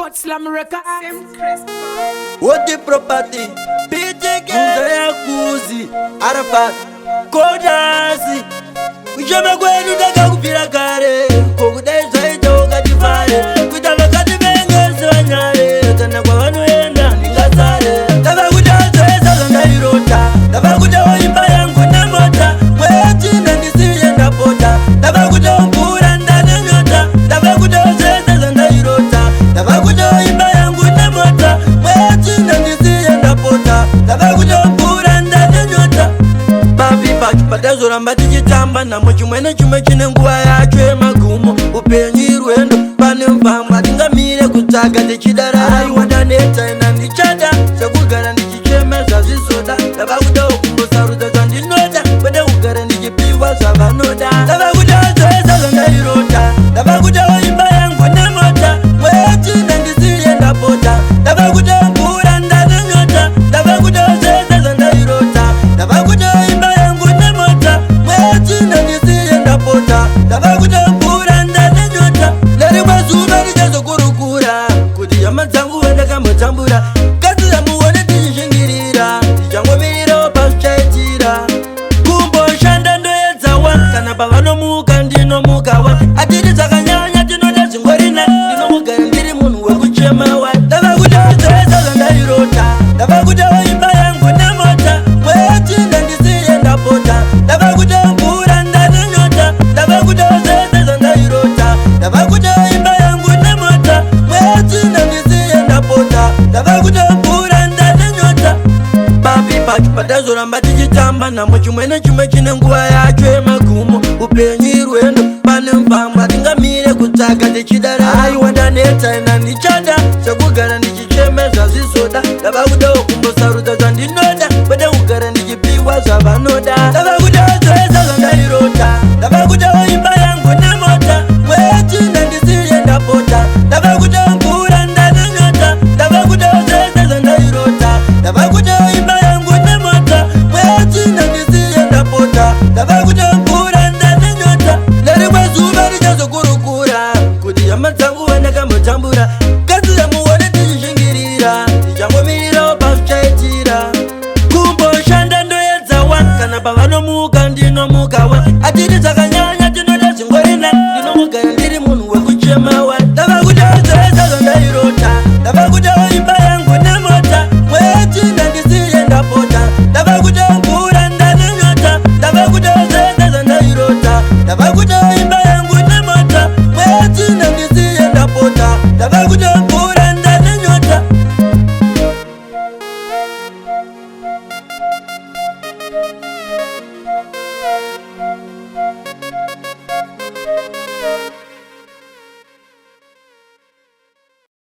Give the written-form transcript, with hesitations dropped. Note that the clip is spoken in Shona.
Hot Slam Records. What the property? BTK Kuzi Arafat Kodasi Ujama kwenu daga kupira kare Kukudeza ito katifare Kutala katibenge swanyare Tana kwa wanu enda nikasare Taba kudazo eza zanda irota Taba kudawo imba yangu na mota Mweti na nisiye na pota Taba kudawo mpura ndane nyota Taba kudawo eza zanda irota Taba kudawo imba yangu na mota Mweti na nisiye na pota Taba kudawo mpura ndane nyota Babi baki patazo ramba tichitamba na mochumwene chume chine nguwa yachwe magumo Upenyi ruendo pane mfamu atingamire kutaka tichidara Ayi wadaneta ina ndichada Sekugara ndichichemeza zisoda Taba kudawo kumbosa ruza ndinoda Wede kugara ndichipiwa savanoda Taba kudawo zoeza zanga irota Taba kudawo imba yangu na mota Mweti na ndisiye ndapota Taba kudawo mpura ndane nyota Taba kudawo zoeza zanga irota Taba kudawo imba yangu na mota Mweti na ndisiye ndapota Taba kudawo mpura ndane nyota Lari mazuba lijazo kurukura Kuti ya mazangu wenda kama tambura Kazi ya muwane tijishingirira Tijango miriro paschaitira Kumbo shanda ndo yezawa Kana bavano muka ndino mukawa Atiri zakanyanya tino nezingorina Ndino muka ndiri munu wekuchemawa Taba kudawo zoeza zanda irota Taba kudawo imba yangu na mota Mweti na ndisiye ndapota Taba kudawo mpura ndane nyota Taba kudawo zoeza zanda irota Taba kudawo imba yangu na mota Mweti na ndisiye ndapota Taba kudawo mpura ndane nyota Babi baki patazo ramba tichitamba na mochumwene chume chine nguwa yachwe magumo Upenyi ruendo pane mfamu atingamire kutaka tichidara Ayi wadaneta ina ndichada Sekugara ndichichemeza zisoda Taba kudawo kumbosa ruza ndinoda Wede kugara ndichipiwa savano